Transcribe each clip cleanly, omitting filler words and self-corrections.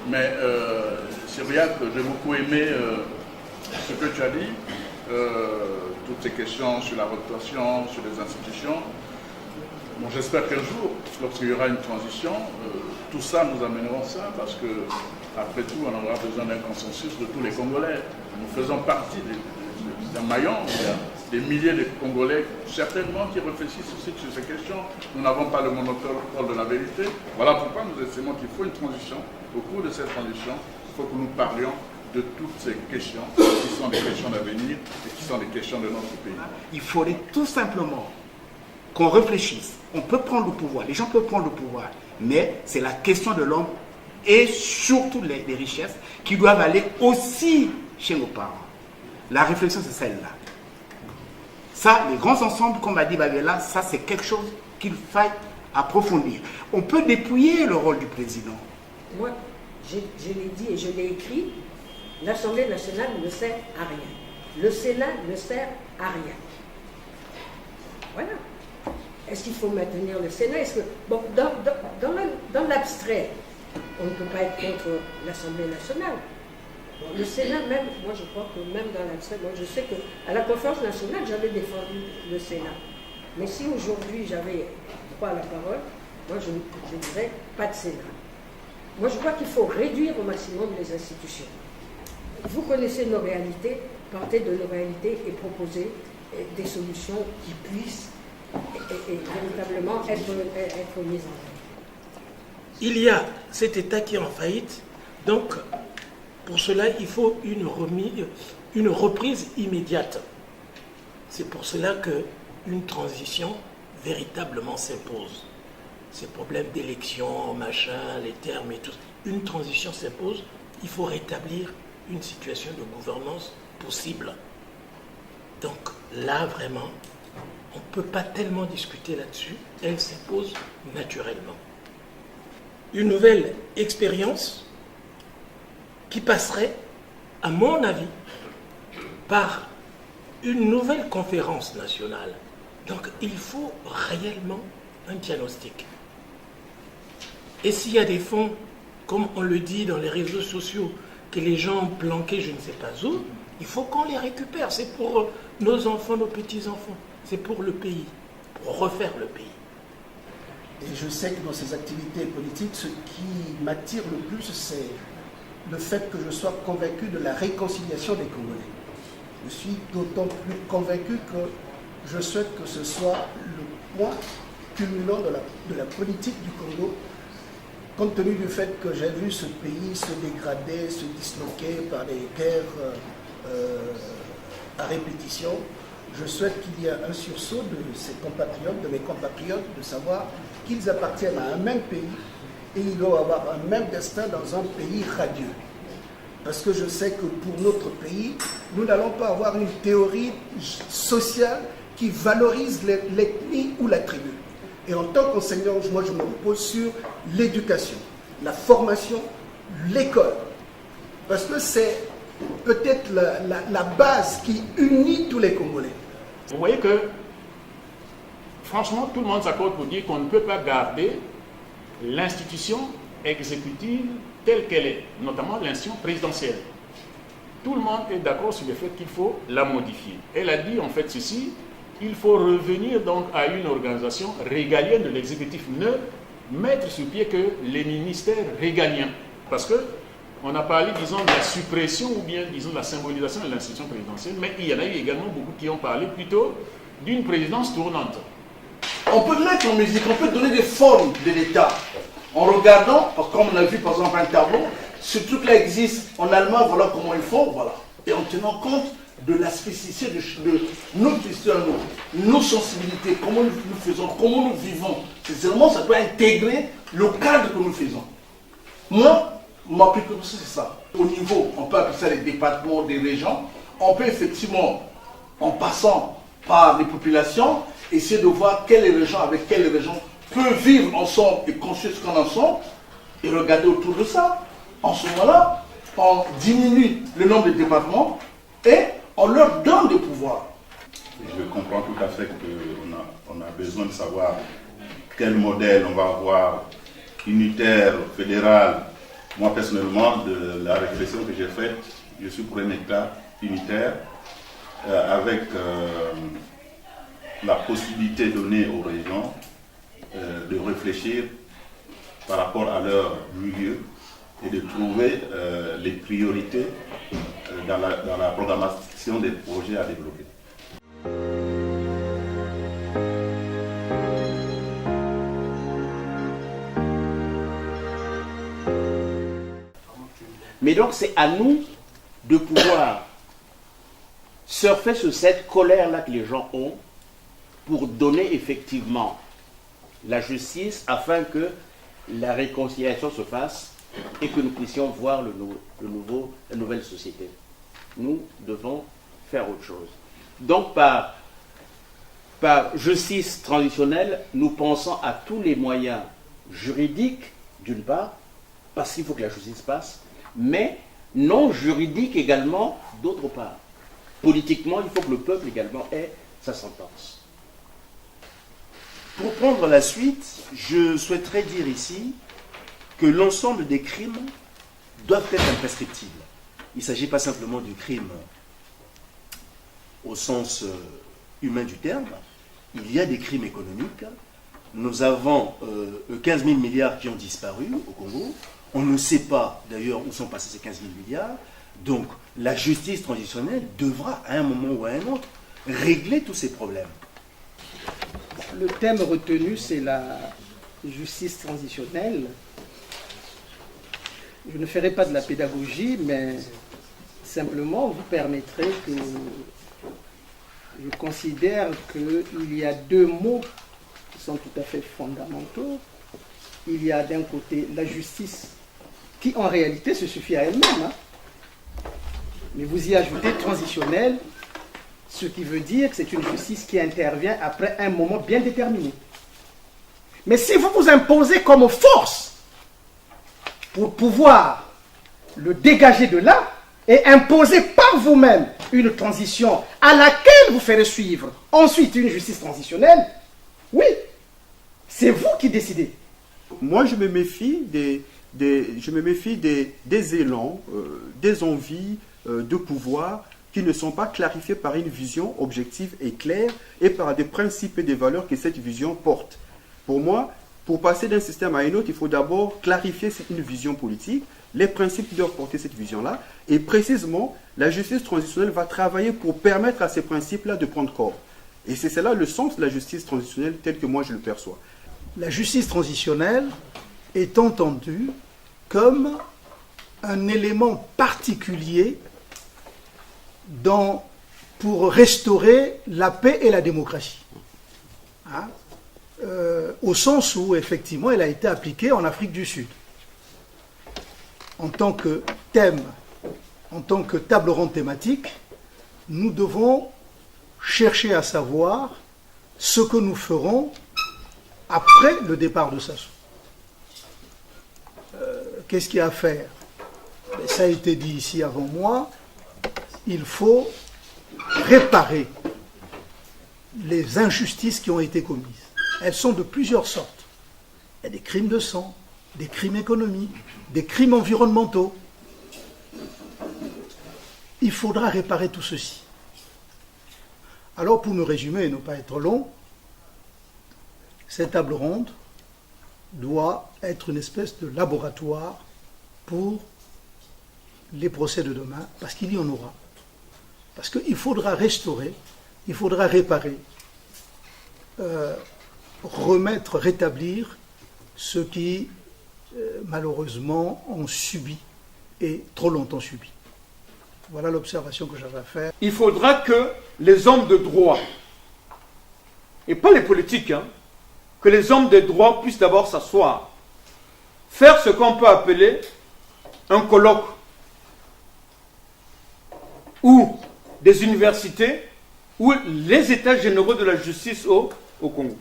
Mais Cyriaque, j'ai beaucoup aimé ce que tu as dit, toutes ces questions sur la rotation, sur les institutions. Bon, j'espère qu'un jour, lorsqu'il y aura une transition, tout ça nous amènera ça, parce que après tout, on aura besoin d'un consensus de tous les Congolais. Nous faisons partie d'un maillon, il y a des milliers de Congolais, certainement, qui réfléchissent aussi sur ces questions. Nous n'avons pas le monopole de la vérité. Voilà pourquoi nous estimons qu'il faut une transition. Au cours de cette transition, il faut que nous parlions de toutes ces questions qui sont des questions d'avenir et qui sont des questions de notre pays. Il faudrait tout simplement qu'on réfléchisse. On peut prendre le pouvoir, les gens peuvent prendre le pouvoir, mais c'est la question de l'homme et surtout les richesses qui doivent aller aussi chez nos parents. La réflexion, c'est celle-là. Ça, les grands ensembles, comme a dit Babela, ça c'est quelque chose qu'il faille approfondir. On peut dépouiller le rôle du président. Moi, je l'ai dit et je l'ai écrit, l'Assemblée nationale ne sert à rien. Le Sénat ne sert à rien. Voilà. Est-ce qu'il faut maintenir le Sénat? Est-ce que, bon, dans l'abstrait, on ne peut pas être contre l'Assemblée nationale. Bon, le Sénat même, moi je crois que même dans l'abstrait, moi je sais qu'à la conférence nationale, j'avais défendu le Sénat. Mais si aujourd'hui j'avais droit à la parole, moi je dirais pas de Sénat. Moi je crois qu'il faut réduire au maximum les institutions. Vous connaissez nos réalités, partez de nos réalités et proposez des solutions qui puissent et véritablement être mises en œuvre. Il y a cet État qui est en faillite, donc pour cela il faut une reprise immédiate. C'est pour cela qu'une transition véritablement s'impose. Ces problèmes d'élection, machin, les termes et tout, une transition s'impose, il faut rétablir une situation de gouvernance possible. Donc là vraiment, on ne peut pas tellement discuter là-dessus, elle s'impose naturellement. Une nouvelle expérience qui passerait, à mon avis, par une nouvelle conférence nationale. Donc il faut réellement un diagnostic. Et s'il y a des fonds, comme on le dit dans les réseaux sociaux, que les gens ont planqués je ne sais pas où, il faut qu'on les récupère. C'est pour nos enfants, nos petits-enfants. C'est pour le pays, pour refaire le pays. Et je sais que dans ces activités politiques, ce qui m'attire le plus, c'est le fait que je sois convaincu de la réconciliation des Congolais. Je suis d'autant plus convaincu que je souhaite que ce soit le point culminant de la politique du Congo, compte tenu du fait que j'ai vu ce pays se dégrader, se disloquer par les guerres à répétition. Je souhaite qu'il y ait un sursaut de ces compatriotes, de mes compatriotes, de savoir qu'ils appartiennent à un même pays et ils doivent avoir un même destin dans un pays radieux. Parce que je sais que pour notre pays, nous n'allons pas avoir une théorie sociale qui valorise l'ethnie ou la tribu. Et en tant qu'enseignant, moi je me repose sur l'éducation, la formation, l'école. Parce que c'est peut-être la base qui unit tous les Congolais. Vous voyez que, franchement, tout le monde s'accorde pour dire qu'on ne peut pas garder l'institution exécutive telle qu'elle est, notamment l'institution présidentielle. Tout le monde est d'accord sur le fait qu'il faut la modifier. Elle a dit en fait ceci, il faut revenir donc à une organisation régalienne de l'exécutif neutre, mettre sur pied que les ministères régaliens. Parce que on a parlé, disons, de la suppression ou bien, disons, de la symbolisation de l'institution présidentielle, mais il y en a eu également beaucoup qui ont parlé plutôt d'une présidence tournante. On peut mettre en musique, on peut donner des formes de l'État en regardant, comme on a vu par exemple un tableau, ce truc-là existe en allemand, voilà comment ils font, voilà. Et en tenant compte de la spécificité de notre histoire, nos sensibilités, comment nous faisons, comment nous vivons. Sincèrement, ça doit intégrer le cadre que nous faisons. Moi, ma préoccupation, c'est ça. Au niveau, on peut appeler ça les départements, des régions, on peut effectivement, en passant par les populations, essayer de voir quelles régions avec quelles régions peuvent vivre ensemble et construire ce qu'on a ensemble, et regarder autour de ça. En ce moment-là, on diminue le nombre de départements et on leur donne des pouvoirs. Je comprends tout à fait qu'on a besoin de savoir quel modèle on va avoir, unitaire, fédéral, Moi, personnellement, de la réflexion que j'ai faite, je suis pour un État unitaire avec la possibilité donnée aux régions de réfléchir par rapport à leur milieu et de trouver les priorités dans la programmation des projets à développer. Mais donc c'est à nous de pouvoir surfer sur cette colère-là que les gens ont pour donner effectivement la justice afin que la réconciliation se fasse et que nous puissions voir la nouvelle société. Nous devons faire autre chose. Donc par justice transitionnelle, nous pensons à tous les moyens juridiques, d'une part, parce qu'il faut que la justice passe, mais non juridiques également, d'autre part. Politiquement, il faut que le peuple également ait sa sentence. Pour prendre la suite, je souhaiterais dire ici que l'ensemble des crimes doivent être imprescriptibles. Il ne s'agit pas simplement du crime au sens humain du terme. Il y a des crimes économiques. Nous avons 15 000 milliards qui ont disparu au Congo. On ne sait pas d'ailleurs où sont passés ces 15 000 milliards. Donc la justice transitionnelle devra à un moment ou à un autre régler tous ces problèmes. Le thème retenu, c'est la justice transitionnelle. Je ne ferai pas de la pédagogie, mais simplement vous permettrez que je considère qu'il y a deux mots qui sont tout à fait fondamentaux. Il y a d'un côté la justice, qui en réalité se suffit à elle-même, hein. Mais vous y ajoutez transitionnelle, ce qui veut dire que c'est une justice qui intervient après un moment bien déterminé. Mais si vous vous imposez comme force pour pouvoir le dégager de là et imposer par vous-même une transition à laquelle vous ferez suivre ensuite une justice transitionnelle, oui, c'est vous qui décidez. Moi, je me méfie des élans, des envies de pouvoir qui ne sont pas clarifiés par une vision objective et claire et par des principes et des valeurs que cette vision porte. Pour moi, pour passer d'un système à un autre, il faut d'abord clarifier une vision politique, les principes qui doivent porter cette vision-là, et précisément, la justice transitionnelle va travailler pour permettre à ces principes-là de prendre corps. Et c'est cela le sens de la justice transitionnelle tel que moi je le perçois. La justice transitionnelle est entendue comme un élément particulier pour restaurer la paix et la démocratie. Hein? Au sens où, effectivement, elle a été appliquée en Afrique du Sud. En tant que thème, en tant que table ronde thématique, nous devons chercher à savoir ce que nous ferons après le départ de Sassou. Qu'est-ce qu'il y a à faire? Ça a été dit ici avant moi, il faut réparer les injustices qui ont été commises. Elles sont de plusieurs sortes. Il y a des crimes de sang, des crimes économiques, des crimes environnementaux. Il faudra réparer tout ceci. Alors, pour me résumer et ne pas être long, cette table ronde doit être une espèce de laboratoire pour les procès de demain, parce qu'il y en aura. Parce qu'il faudra restaurer, il faudra réparer, rétablir ceux qui, malheureusement, ont subi, et trop longtemps subi. Voilà l'observation que j'avais à faire. Il faudra que les hommes de droit, et pas les politiques, hein, que les hommes de droit puissent d'abord s'asseoir, faire ce qu'on peut appeler un colloque, ou des universités, ou les états généraux de la justice au Congo.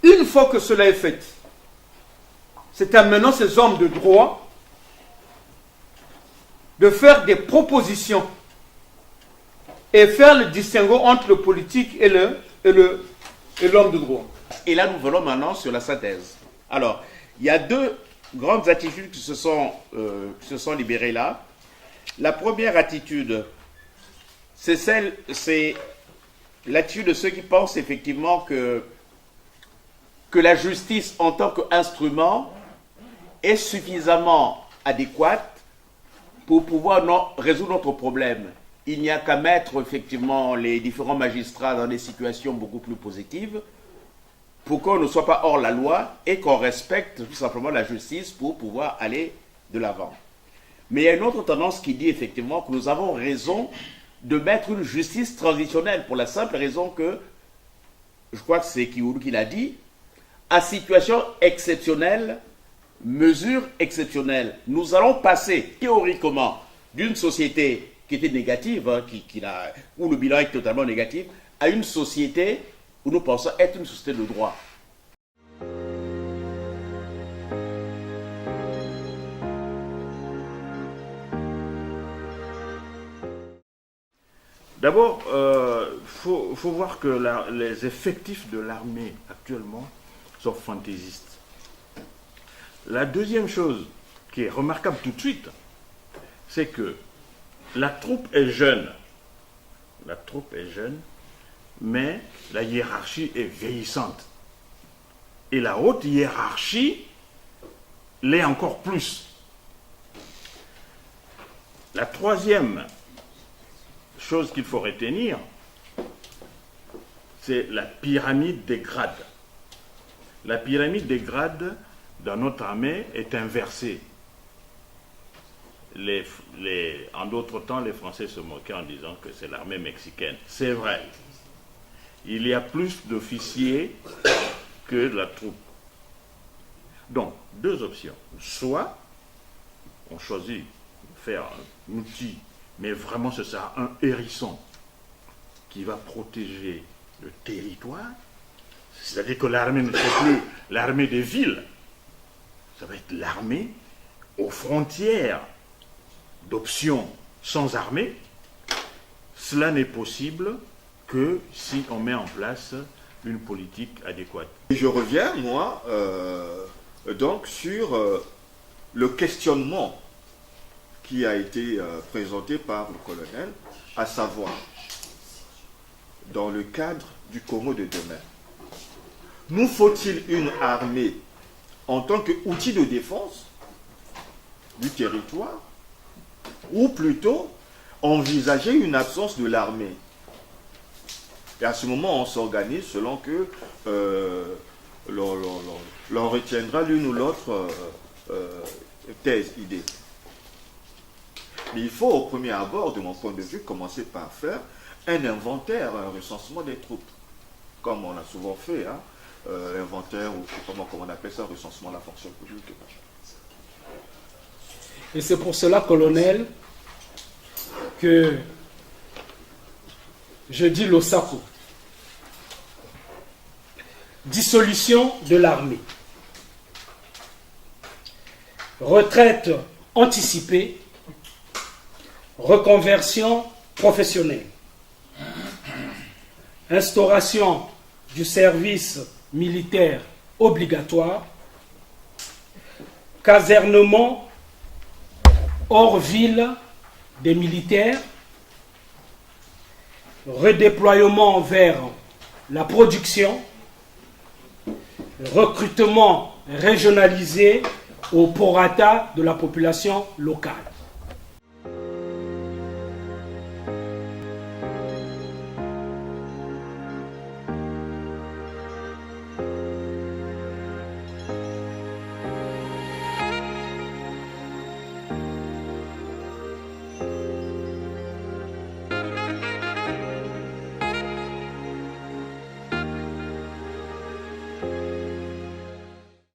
Une fois que cela est fait, c'est à maintenant ces hommes de droit de faire des propositions et faire le distinguo entre le politique et l'homme de droit. Et là, nous venons maintenant sur la synthèse. Alors, il y a deux grandes attitudes qui se sont libérées là. La première attitude, c'est l'attitude de ceux qui pensent effectivement que la justice en tant qu'instrument est suffisamment adéquate pour pouvoir résoudre notre problème. Il n'y a qu'à mettre effectivement les différents magistrats dans des situations beaucoup plus positives pour qu'on ne soit pas hors la loi et qu'on respecte tout simplement la justice pour pouvoir aller de l'avant. Mais il y a une autre tendance qui dit effectivement que nous avons raison de mettre une justice transitionnelle pour la simple raison que, je crois que c'est Kiuru qui l'a dit, à situation exceptionnelle, mesure exceptionnelle. Nous allons passer théoriquement d'une société qui était négative, où le bilan est totalement négatif, à une société où nous pensons être une société de droit. D'abord, faut voir que les effectifs de l'armée actuellement sont fantaisistes. La deuxième chose qui est remarquable tout de suite, c'est que la troupe est jeune. La troupe est jeune, mais la hiérarchie est vieillissante. Et la haute hiérarchie l'est encore plus. La troisième chose qu'il faut retenir, c'est la pyramide des grades. La pyramide des grades dans notre armée est inversée. En d'autres temps, les Français se moquaient en disant que c'est l'armée mexicaine. C'est vrai. Il y a plus d'officiers que de la troupe. Donc, deux options. Soit on choisit de faire un outil, mais vraiment ce sera un hérisson qui va protéger le territoire. C'est-à-dire que l'armée ne sera plus l'armée des villes. Ça va être l'armée aux frontières d'options sans armée. Cela n'est possible que si on met en place une politique adéquate. Et je reviens, moi, donc sur le questionnement qui a été présenté par le colonel, à savoir, dans le cadre du Congo de demain, nous faut-il une armée en tant qu'outil de défense du territoire, ou plutôt envisager une absence de l'armée? Et à ce moment, on s'organise selon que l'on retiendra l'une ou l'autre thèse, idée. Mais il faut, au premier abord, de mon point de vue, commencer par faire un inventaire, un recensement des troupes, comme on a souvent fait, hein, inventaire, ou comment on appelle ça, recensement de la fonction publique. Et c'est pour cela, colonel, que je dis l'OSAPO. Dissolution de l'armée. Retraite anticipée. Reconversion professionnelle. Instauration du service militaire obligatoire. Casernement hors ville des militaires. Redéploiement vers la production. Recrutement régionalisé au prorata de la population locale.